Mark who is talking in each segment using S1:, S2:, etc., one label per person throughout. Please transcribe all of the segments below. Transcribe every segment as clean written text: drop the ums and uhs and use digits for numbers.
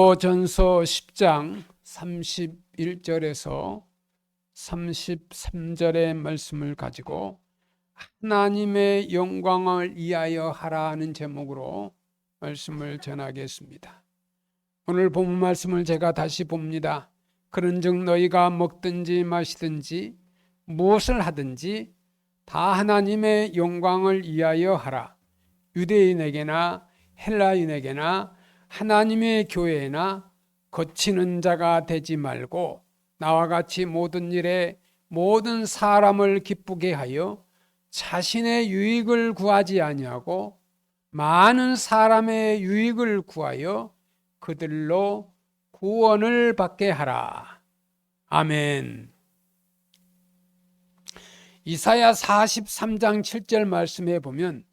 S1: 고린도전서 10장 31절에서 33절의 말씀을 가지고 하나님의 영광을 위하여 하라 하는 제목으로 말씀을 전하겠습니다. 오늘 본문 말씀을 제가 다시 봅니다. 그런즉 너희가 먹든지 마시든지 무엇을 하든지 다 하나님의 영광을 위하여 하라. 유대인에게나 헬라인에게나 하나님의 교회나 거치는 자가 되지 말고 나와 같이 모든 일에 모든 사람을 기쁘게 하여 자신의 유익을 구하지 아니하고 많은 사람의 유익을 구하여 그들로 구원을 받게 하라. 아멘. 이사야 43장 7절 말씀에 보면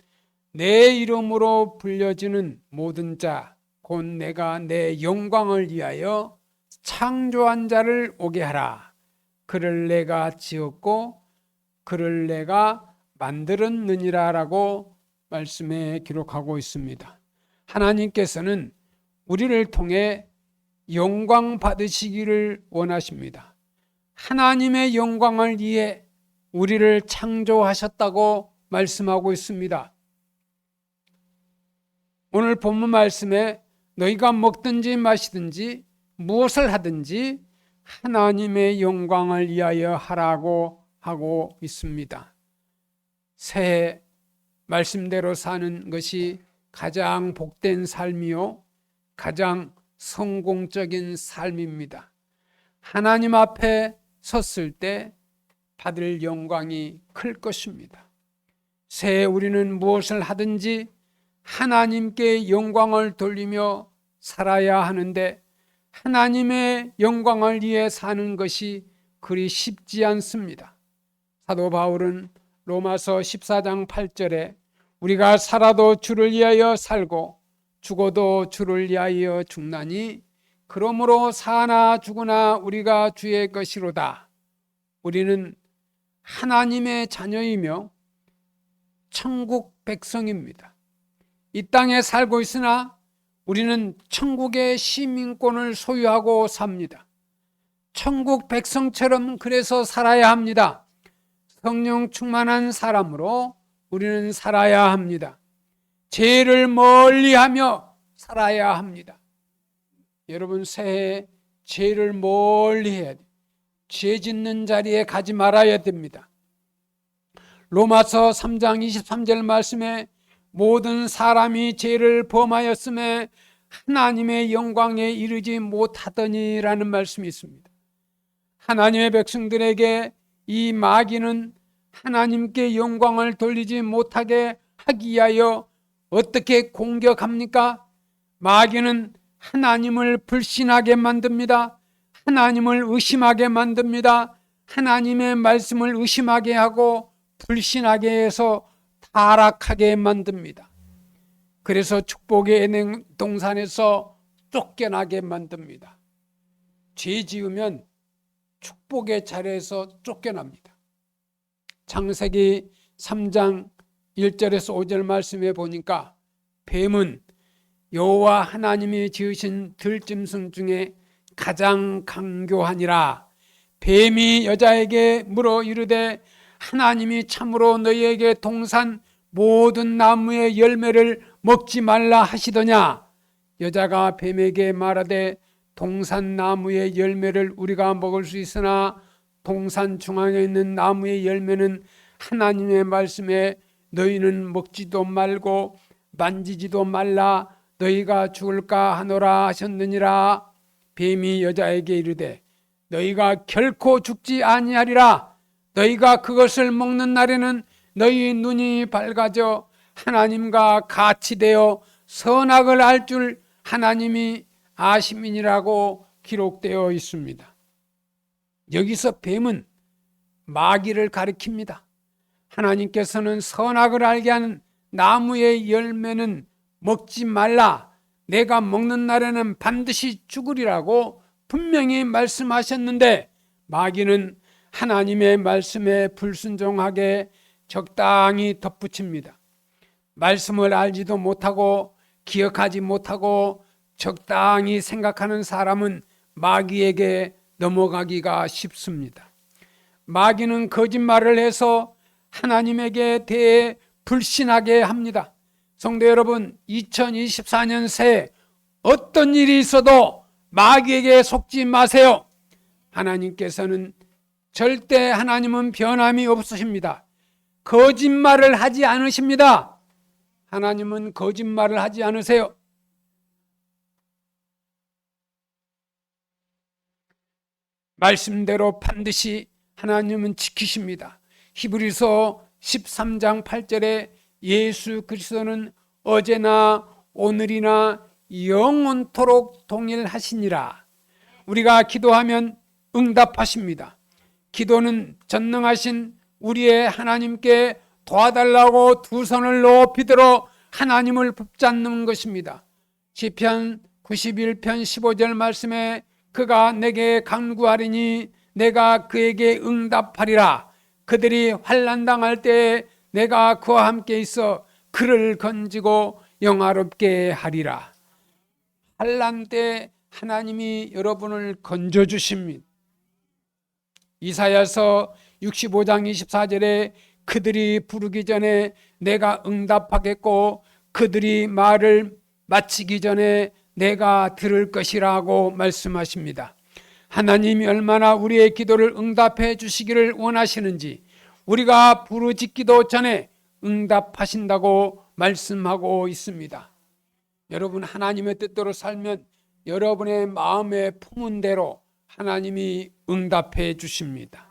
S1: 내 이름으로 불려지는 모든 자 곧 내가 내 영광을 위하여 창조한 자를 오게 하라. 그를 내가 지었고 그를 내가 만들었느니라 라고 말씀에 기록하고 있습니다. 하나님께서는 우리를 통해 영광 받으시기를 원하십니다. 하나님의 영광을 위해 우리를 창조하셨다고 말씀하고 있습니다. 오늘 본문 말씀에 너희가 먹든지 마시든지 무엇을 하든지 하나님의 영광을 위하여 하라고 하고 있습니다. 새해 말씀대로 사는 것이 가장 복된 삶이요 가장 성공적인 삶입니다. 하나님 앞에 섰을 때 받을 영광이 클 것입니다. 새해 우리는 무엇을 하든지 하나님께 영광을 돌리며 살아야 하는데 하나님의 영광을 위해 사는 것이 그리 쉽지 않습니다. 사도 바울은 로마서 14장 8절에 우리가 살아도 주를 위하여 살고 죽어도 주를 위하여 죽나니 그러므로 사나 죽으나 우리가 주의 것이로다. 우리는 하나님의 자녀이며 천국 백성입니다. 이 땅에 살고 있으나 우리는 천국의 시민권을 소유하고 삽니다. 천국 백성처럼 그래서 살아야 합니다. 성령 충만한 사람으로 우리는 살아야 합니다. 죄를 멀리하며 살아야 합니다. 여러분 새해 죄를 멀리해야 돼요. 죄 짓는 자리에 가지 말아야 됩니다. 로마서 3장 23절 말씀에 모든 사람이 죄를 범하였음에 하나님의 영광에 이르지 못하더니라는 말씀이 있습니다. 하나님의 백성들에게 이 마귀는 하나님께 영광을 돌리지 못하게 하기 위하여 어떻게 공격합니까? 마귀는 하나님을 불신하게 만듭니다. 하나님을 의심하게 만듭니다. 하나님의 말씀을 의심하게 하고 불신하게 해서 타락하게 만듭니다. 그래서 축복의 에덴 동산에서 쫓겨나게 만듭니다. 죄 지으면 축복의 자리에서 쫓겨납니다. 창세기 3장 1절에서 5절 말씀에 보니까 뱀은 여호와 하나님이 지으신 들짐승 중에 가장 강교하니라. 뱀이 여자에게 물어 이르되 하나님이 참으로 너희에게 동산 모든 나무의 열매를 먹지 말라 하시더냐. 여자가 뱀에게 말하되 동산 나무의 열매를 우리가 먹을 수 있으나 동산 중앙에 있는 나무의 열매는 하나님의 말씀에 너희는 먹지도 말고 만지지도 말라 너희가 죽을까 하노라 하셨느니라. 뱀이 여자에게 이르되 너희가 결코 죽지 아니하리라. 너희가 그것을 먹는 날에는 너희 눈이 밝아져 하나님과 같이 되어 선악을 알 줄 하나님이 아심이니라고 기록되어 있습니다. 여기서 뱀은 마귀를 가리킵니다. 하나님께서는 선악을 알게 하는 나무의 열매는 먹지 말라. 내가 먹는 날에는 반드시 죽으리라고 분명히 말씀하셨는데 마귀는 하나님의 말씀에 불순종하게 적당히 덧붙입니다. 말씀을 알지도 못하고 기억하지 못하고 적당히 생각하는 사람은 마귀에게 넘어가기가 쉽습니다. 마귀는 거짓말을 해서 하나님에게 대해 불신하게 합니다. 성도 여러분, 2024년 새해 어떤 일이 있어도 마귀에게 속지 마세요. 하나님께서는 절대, 하나님은 변함이 없으십니다. 거짓말을 하지 않으십니다. 하나님은 거짓말을 하지 않으세요. 말씀대로 반드시 하나님은 지키십니다. 히브리서 13장 8절에 예수 그리스도는 어제나 오늘이나 영원토록 동일하시니라. 우리가 기도하면 응답하십니다. 기도는 전능하신 우리의 하나님께 도와달라고 두 손을 높이 들어 하나님을 붙잡는 것입니다. 시편 91편 15절 말씀에 그가 내게 간구하리니 내가 그에게 응답하리라. 그들이 환난당할 때에 내가 그와 함께 있어 그를 건지고 영화롭게 하리라. 환난 때 하나님이 여러분을 건져주십니다. 이사야서 65장 24절에 그들이 부르기 전에 내가 응답하겠고 그들이 말을 마치기 전에 내가 들을 것이라고 말씀하십니다. 하나님이 얼마나 우리의 기도를 응답해 주시기를 원하시는지 우리가 부르짖기도 전에 응답하신다고 말씀하고 있습니다. 여러분, 하나님의 뜻대로 살면 여러분의 마음에 품은 대로 하나님이 응답해 주십니다.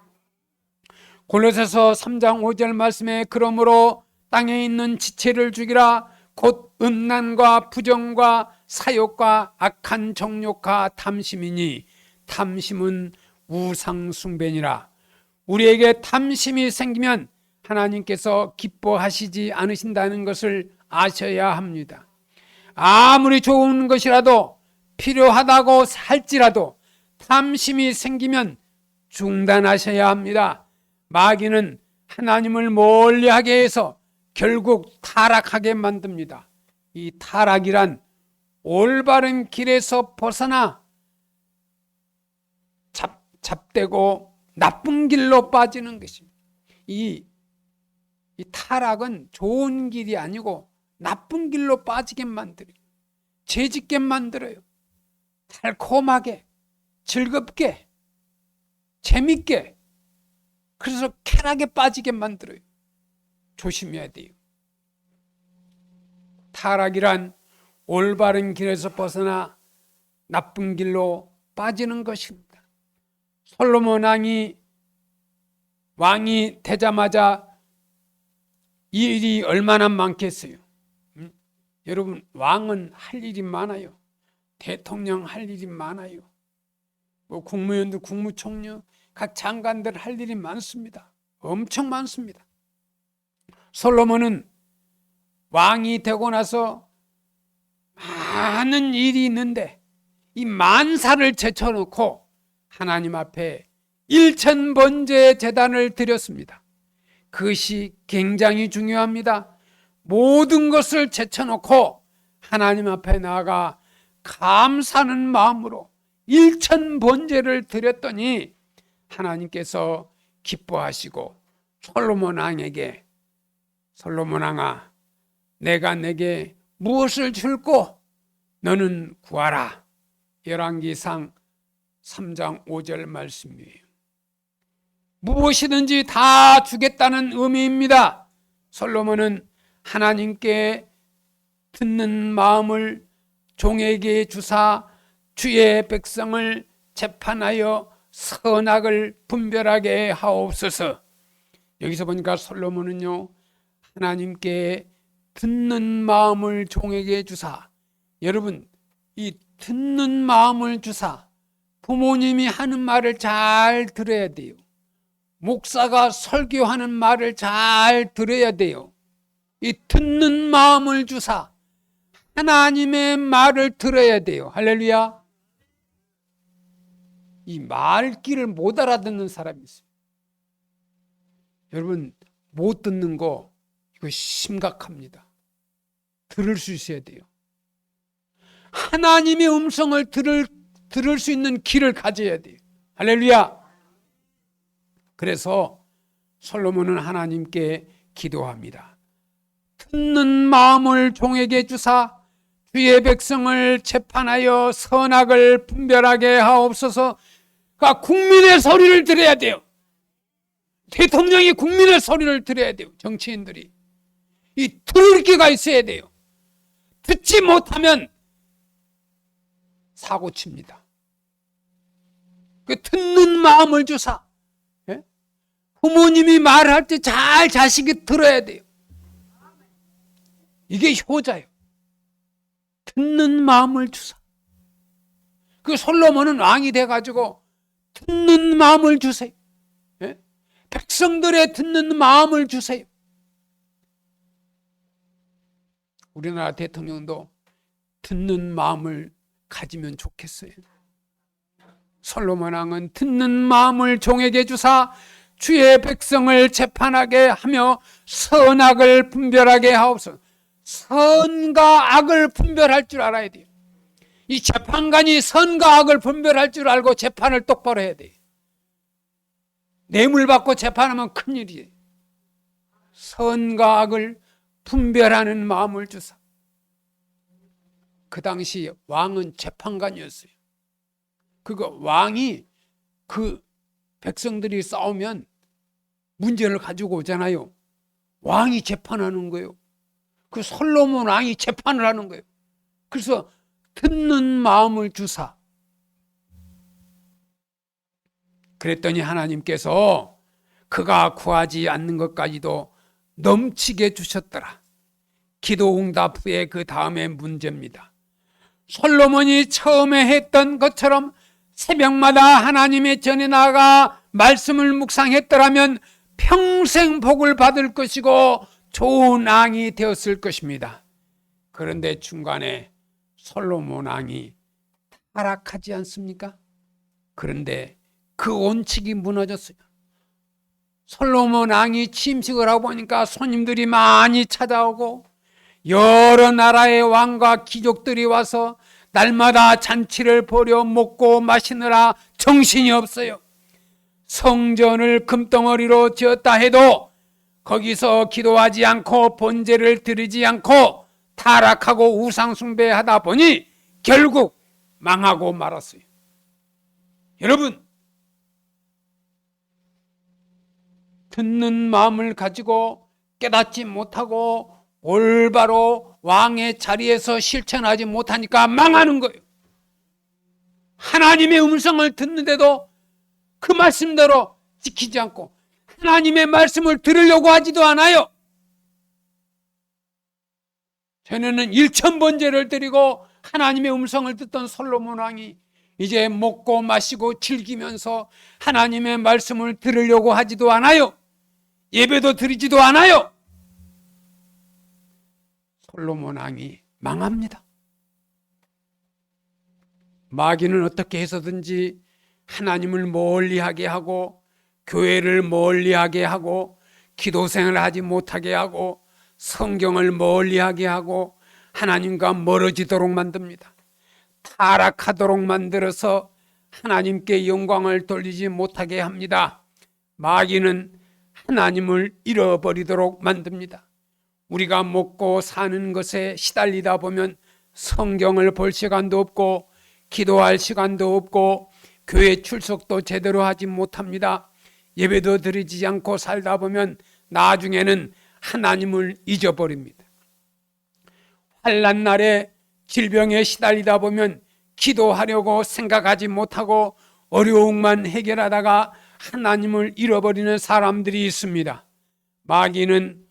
S1: 골로새서 3장 5절 말씀에 그러므로 땅에 있는 지체를 죽이라. 곧 음란과 부정과 사욕과 악한 정욕과 탐심이니 탐심은 우상 숭배니라. 우리에게 탐심이 생기면 하나님께서 기뻐하시지 않으신다는 것을 아셔야 합니다. 아무리 좋은 것이라도 필요하다고 할지라도 탐심이 생기면 중단하셔야 합니다. 마귀는 하나님을 멀리하게 해서 결국 타락하게 만듭니다. 이 타락이란 올바른 길에서 벗어나 잡되고 나쁜 길로 빠지는 것입니다. 이 타락은 좋은 길이 아니고 나쁜 길로 빠지게 만들어요. 죄짓게 만들어요. 달콤하게, 즐겁게, 재밌게, 그래서 쾌락에 빠지게 만들어요. 조심해야 돼요. 타락이란 올바른 길에서 벗어나 나쁜 길로 빠지는 것입니다. 솔로몬 왕이 되자마자 이 일이 얼마나 많겠어요. 여러분, 왕은 할 일이 많아요. 대통령 할 일이 많아요. 국무위원들, 국무총리, 각 장관들 할 일이 많습니다. 엄청 많습니다. 솔로몬은 왕이 되고 나서 많은 일이 있는데 이 만사를 제쳐놓고 하나님 앞에 1000번째 제단을 드렸습니다. 그것이 굉장히 중요합니다. 모든 것을 제쳐놓고 하나님 앞에 나아가 감사하는 마음으로 1000번째를 드렸더니 하나님께서 기뻐하시고 솔로몬 왕에게 솔로몬 왕아, 내가 내게 무엇을 줄고 너는 구하라. 열왕기상 3장 5절 말씀이에요. 무엇이든지 다 주겠다는 의미입니다. 솔로몬은 하나님께 듣는 마음을 종에게 주사 주의 백성을 재판하여 선악을 분별하게 하옵소서. 여기서 보니까 솔로몬은요, 하나님께 듣는 마음을 종에게 주사. 여러분, 이 듣는 마음을 주사, 부모님이 하는 말을 잘 들어야 돼요. 목사가 설교하는 말을 잘 들어야 돼요. 이 듣는 마음을 주사, 하나님의 말을 들어야 돼요. 할렐루야. 이 말귀를 못 알아듣는 사람이 있어요. 여러분, 못 듣는 거 이거 심각합니다. 들을 수 있어야 돼요. 하나님의 음성을 들을 수 있는 귀를 가져야 돼요. 할렐루야. 그래서 솔로몬은 하나님께 기도합니다. 듣는 마음을 종에게 주사 주의 백성을 재판하여 선악을 분별하게 하옵소서. 그러니까 국민의 소리를 들어야 돼요. 대통령이 국민의 소리를 들어야 돼요. 정치인들이 이 들을 귀가 있어야 돼요. 듣지 못하면 사고 칩니다. 그 듣는 마음을 주사. 예? 부모님이 말할 때 잘 자식이 들어야 돼요. 이게 효자예요. 듣는 마음을 주사. 그 솔로몬은 왕이 돼가지고 듣는 마음을 주세요. 예? 백성들의 듣는 마음을 주세요. 우리나라 대통령도 듣는 마음을 가지면 좋겠어요. 솔로몬 왕은 듣는 마음을 종에게 주사 주의 백성을 재판하게 하며 선악을 분별하게 하옵소서. 선과 악을 분별할 줄 알아야 돼요. 이 재판관이 선과 악을 분별할 줄 알고 재판을 똑바로 해야 돼요. 뇌물 받고 재판하면 큰일이에요. 선과 악을 분별하는 마음을 주사. 그 당시 왕은 재판관이었어요. 그거 왕이 그 백성들이 싸우면 문제를 가지고 오잖아요. 왕이 재판하는 거예요. 그 솔로몬 왕이 재판을 하는 거예요. 그래서 듣는 마음을 주사. 그랬더니 하나님께서 그가 구하지 않는 것까지도 넘치게 주셨더라. 기도 응답 후에 그 다음에 문제입니다. 솔로몬이 처음에 했던 것처럼 새벽마다 하나님의 전에 나가 말씀을 묵상했더라면 평생 복을 받을 것이고 좋은 왕이 되었을 것입니다. 그런데 중간에 솔로몬 왕이 타락하지 않습니까? 그런데 그 원칙이 무너졌어요. 솔로몬 왕이 침식을 하고 보니까 손님들이 많이 찾아오고 여러 나라의 왕과 귀족들이 와서 날마다 잔치를 벌여 먹고 마시느라 정신이 없어요. 성전을 금덩어리로 지었다 해도 거기서 기도하지 않고 번제를 드리지 않고 타락하고 우상숭배하다 보니 결국 망하고 말았어요. 여러분, 듣는 마음을 가지고 깨닫지 못하고 올바로 왕의 자리에서 실천하지 못하니까 망하는 거예요. 하나님의 음성을 듣는데도 그 말씀대로 지키지 않고 하나님의 말씀을 들으려고 하지도 않아요. 전에는 1000번제를 드리고 하나님의 음성을 듣던 솔로몬 왕이 이제 먹고 마시고 즐기면서 하나님의 말씀을 들으려고 하지도 않아요. 예배도 드리지도 않아요. 솔로몬 왕이 망합니다. 마귀는 어떻게 해서든지 하나님을 멀리하게 하고 교회를 멀리하게 하고 기도생활을 하지 못하게 하고 성경을 멀리하게 하고 하나님과 멀어지도록 만듭니다. 타락하도록 만들어서 하나님께 영광을 돌리지 못하게 합니다. 마귀는 하나님을 잃어버리도록 만듭니다. 우리가 먹고 사는 것에 시달리다 보면 성경을 볼 시간도 없고 기도할 시간도 없고 교회 출석도 제대로 하지 못합니다. 예배도 드리지 않고 살다 보면 나중에는 하나님을 잊어버립니다. 환난 날에 질병에 시달리다 보면 기도하려고 생각하지 못하고 어려움만 해결하다가 하나님을 잃어버리는 사람들이 있습니다. 마귀는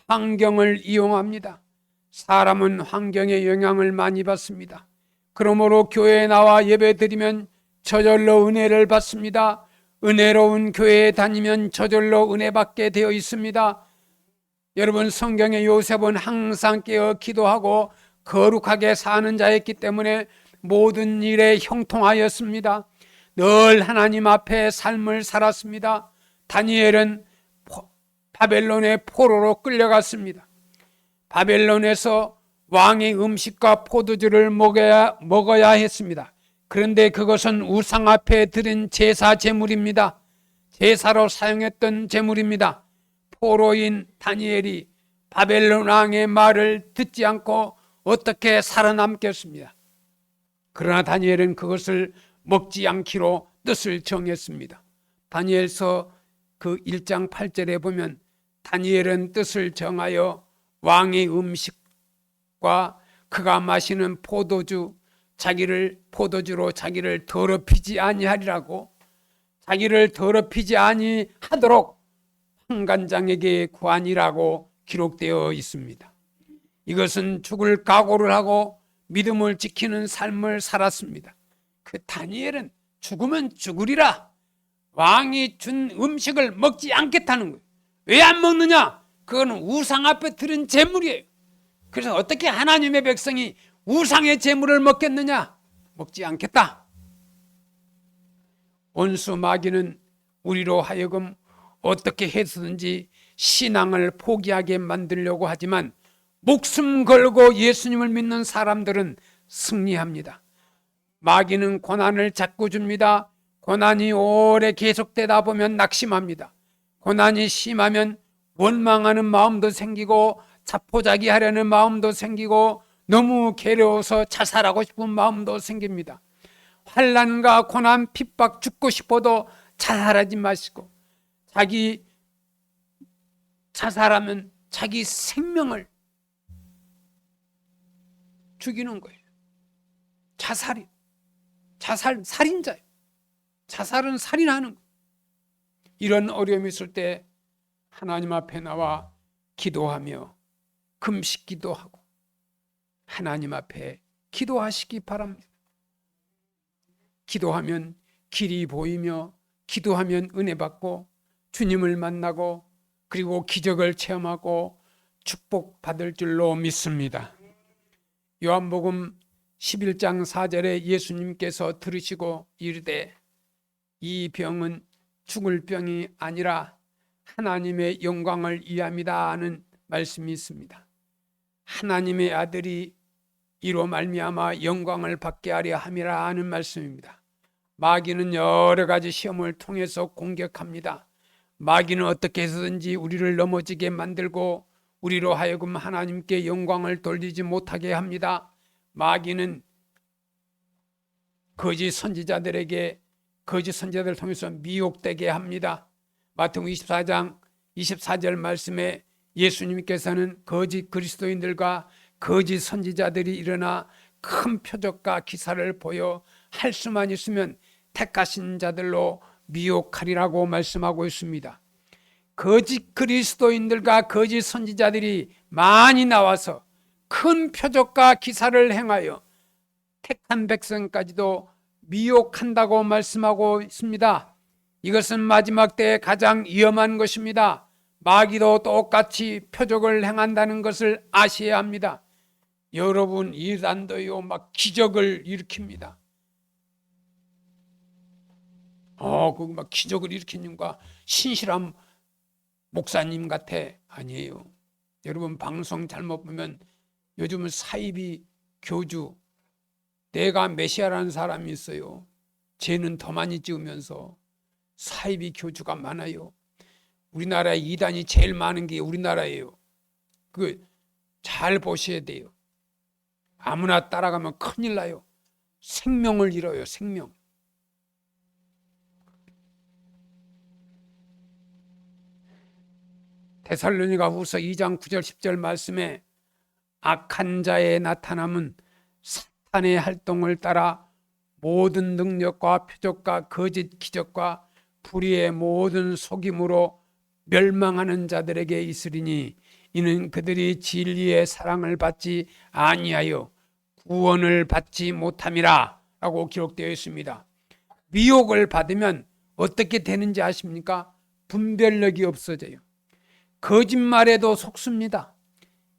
S1: 환경을 이용합니다. 사람은 환경의 영향을 많이 받습니다. 그러므로 교회에 나와 예배드리면 저절로 은혜를 받습니다. 은혜로운 교회에 다니면 저절로 은혜 받게 되어 있습니다. 여러분, 성경의 요셉은 항상 깨어 기도하고 거룩하게 사는 자였기 때문에 모든 일에 형통하였습니다. 늘 하나님 앞에 삶을 살았습니다. 다니엘은 바벨론의 포로로 끌려갔습니다. 바벨론에서 왕의 음식과 포도주를 먹어야 했습니다. 그런데 그것은 우상 앞에 드린 제사 제물입니다. 제사로 사용했던 제물입니다. 포로인 다니엘이 바벨론 왕의 말을 듣지 않고 어떻게 살아남겠습니다. 그러나 다니엘은 그것을 먹지 않기로 뜻을 정했습니다. 다니엘서 그 1장 8절에 보면 다니엘은 뜻을 정하여 왕의 음식과 그가 마시는 포도주로 자기를 더럽히지 아니하리라고, 자기를 더럽히지 아니하도록 환관장에게 구하니라고 기록되어 있습니다. 이것은 죽을 각오를 하고 믿음을 지키는 삶을 살았습니다. 그 다니엘은 죽으면 죽으리라, 왕이 준 음식을 먹지 않겠다는 거예요. 왜 안 먹느냐? 그건 우상 앞에 드린 제물이에요. 그래서 어떻게 하나님의 백성이 우상의 제물을 먹겠느냐? 먹지 않겠다. 원수 마귀는 우리로 하여금 어떻게 해서든지 신앙을 포기하게 만들려고 하지만 목숨 걸고 예수님을 믿는 사람들은 승리합니다. 마귀는 고난을 자꾸 줍니다. 고난이 오래 계속되다 보면 낙심합니다. 고난이 심하면 원망하는 마음도 생기고 자포자기하려는 마음도 생기고 너무 괴로워서 자살하고 싶은 마음도 생깁니다. 환난과 고난, 핍박, 죽고 싶어도 자살하지 마시고, 자기 자살하면 자기 생명을 죽이는 거예요. 살인자예요. 자살은 살인하는 거예요. 이런 어려움이 있을 때 하나님 앞에 나와 기도하며 금식 기도하고 하나님 앞에 기도하시기 바랍니다. 기도하면 길이 보이며, 기도하면 은혜 받고 주님을 만나고 그리고 기적을 체험하고 축복받을 줄로 믿습니다. 요한복음 11장 4절에 예수님께서 들으시고 이르되 이 병은 죽을 병이 아니라 하나님의 영광을 위함이다 하는 말씀이 있습니다. 하나님의 아들이 이로 말미암아 영광을 받게 하려 함이라 하는 말씀입니다. 마귀는 여러 가지 시험을 통해서 공격합니다. 마귀는 어떻게 해서든지 우리를 넘어지게 만들고 우리로 하여금 하나님께 영광을 돌리지 못하게 합니다. 마귀는 거짓 선지자들을 통해서 미혹되게 합니다. 마태복음 24장 24절 말씀에 예수님께서는 거짓 그리스도인들과 거짓 선지자들이 일어나 큰 표적과 기사를 보여 할 수만 있으면 택하신 자들로 미혹하리라고 말씀하고 있습니다. 거짓 그리스도인들과 거짓 선지자들이 많이 나와서 큰 표적과 기사를 행하여 택한 백성까지도 미혹한다고 말씀하고 있습니다. 이것은 마지막 때에 가장 위험한 것입니다. 마귀도 똑같이 표적을 행한다는 것을 아셔야 합니다. 여러분, 이단도요 막 기적을 일으킵니다. 그 막 기적을 일으키는가 신실한 목사님 같아. 아니에요. 여러분, 방송 잘못 보면 요즘은 사이비 교주, 내가 메시아라는 사람이 있어요. 죄는 더 많이 지으면서 사이비 교주가 많아요. 우리나라에 이단이 제일 많은 게 우리나라예요. 그거 잘 보셔야 돼요. 아무나 따라가면 큰일 나요. 생명을 잃어요. 생명. 데살로니가후서 2장 9절 10절 말씀에 악한 자의 나타남은 사탄의 활동을 따라 모든 능력과 표적과 거짓 기적과 불의의 모든 속임으로 멸망하는 자들에게 있으리니 이는 그들이 진리의 사랑을 받지 아니하여 구원을 받지 못함이라 라고 기록되어 있습니다. 미혹을 받으면 어떻게 되는지 아십니까? 분별력이 없어져요. 거짓말에도 속습니다.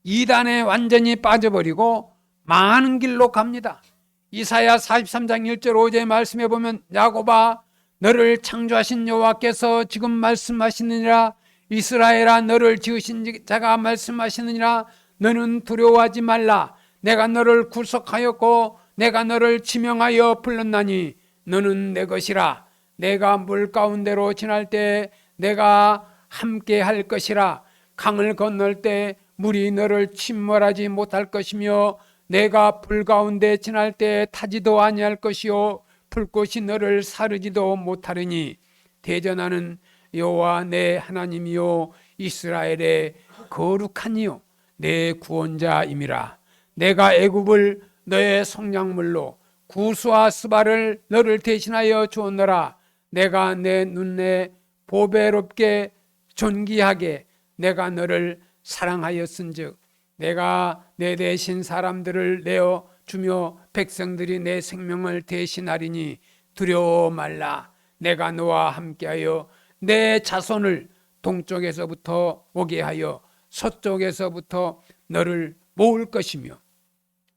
S1: 이단에 완전히 빠져버리고 망하는 길로 갑니다. 이사야 43장 1절 5절 말씀해 보면 야곱아 너를 창조하신 여호와께서 지금 말씀하시느니라 이스라엘아 너를 지으신 자가 말씀하시느니라 너는 두려워하지 말라 내가 너를 구속하였고 내가 너를 지명하여 불렀나니 너는 내 것이라. 내가 물 가운데로 지날 때 내가 함께 할 것이라. 강을 건널 때 물이 너를 침몰하지 못할 것이며 내가 불 가운데 지날 때 타지도 아니할 것이요 불꽃이 너를 사르지도 못하리니 대전하는 여호와 내 하나님이요 이스라엘의 거룩하니요 내 구원자임이라. 내가 애굽을 너의 성량물로 구스와 스바를 너를 대신하여 주었노라. 내가 내 눈에 보배롭게 존귀하게 내가 너를 사랑하였은즉 내가 내 대신 사람들을 내어 주며 백성들이 내 생명을 대신하리니 두려워 말라. 내가 너와 함께하여 내 자손을 동쪽에서부터 오게 하여 서쪽에서부터 너를 모을 것이며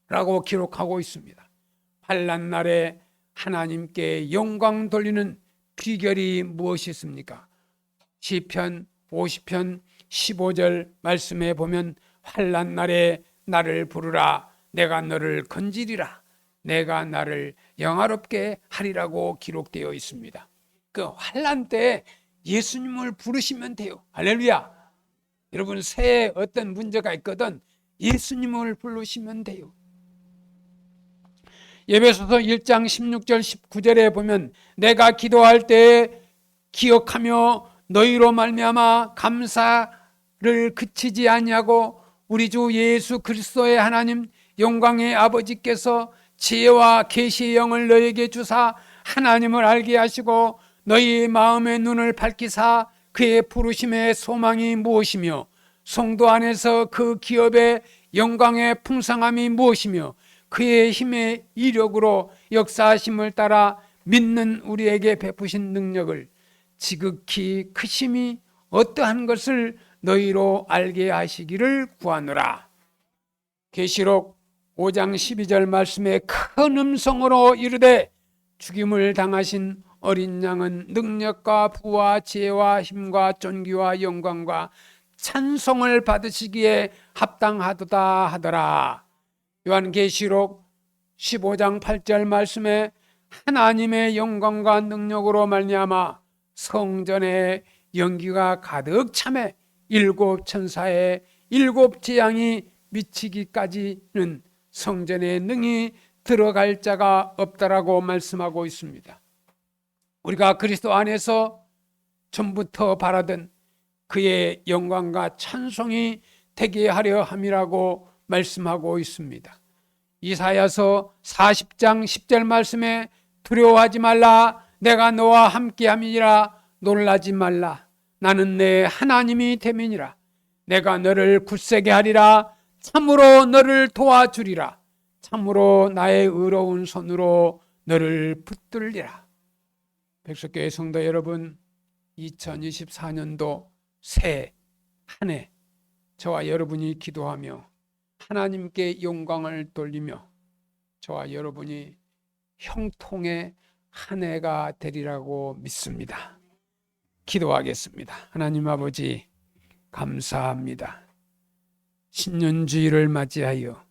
S1: 라고 기록하고 있습니다. 환난 날에 하나님께 영광 돌리는 비결이 무엇이 있습니까? 시편 50편 15절 말씀에 보면 환난 날에 나를 부르라. 내가 너를 건지리라. 내가 나를 영화롭게 하리라고 기록되어 있습니다. 그 환난 때 예수님을 부르시면 돼요. 할렐루야. 여러분 새해 어떤 문제가 있거든 예수님을 부르시면 돼요. 에베소서 1장 16절 19절에 보면 내가 기도할 때 기억하며 너희로 말미암아 감사를 그치지 아니하고 우리 주 예수 그리스도의 하나님 영광의 아버지께서 지혜와 계시의 영을 너에게 주사 하나님을 알게 하시고 너희 마음의 눈을 밝히사 그의 부르심의 소망이 무엇이며 성도 안에서 그 기업의 영광의 풍성함이 무엇이며 그의 힘의 이력으로 역사하심을 따라 믿는 우리에게 베푸신 능력을 지극히 크심이 어떠한 것을 너희로 알게 하시기를 구하노라. 계시록 5장 12절 말씀에 큰 음성으로 이르되 죽임을 당하신 어린 양은 능력과 부와 지혜와 힘과 존귀와 영광과 찬송을 받으시기에 합당하도다 하더라. 요한계시록 15장 8절 말씀에 하나님의 영광과 능력으로 말미암아 성전에 연기가 가득 차매 일곱 천사의 일곱 재앙이 미치기까지는 성전에 능히 들어갈 자가 없다라고 말씀하고 있습니다. 우리가 그리스도 안에서 전부터 바라던 그의 영광과 찬송이 되게 하려 함이라고 말씀하고 있습니다. 이사야서 40장 10절 말씀에 두려워하지 말라. 내가 너와 함께함이니라. 놀라지 말라. 나는 내 하나님이 됨이니라. 내가 너를 굳세게 하리라. 참으로 너를 도와주리라. 참으로 나의 의로운 손으로 너를 붙들리라. 백석교회 성도 여러분, 2024년도 새 한 해 저와 여러분이 기도하며 하나님께 영광을 돌리며 저와 여러분이 형통의 한 해가 되리라고 믿습니다. 기도하겠습니다. 하나님 아버지 감사합니다. 신년주의를 맞이하여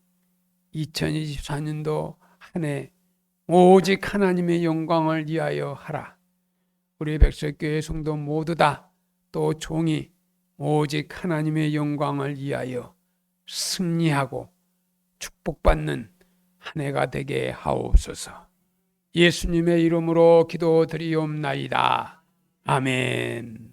S1: 2024년도 한 해 오직 하나님의 영광을 위하여 하라. 우리 백석교회 성도 모두 다 또 종이 오직 하나님의 영광을 위하여 승리하고 축복받는 한 해가 되게 하옵소서. 예수님의 이름으로 기도드리옵나이다. 아멘.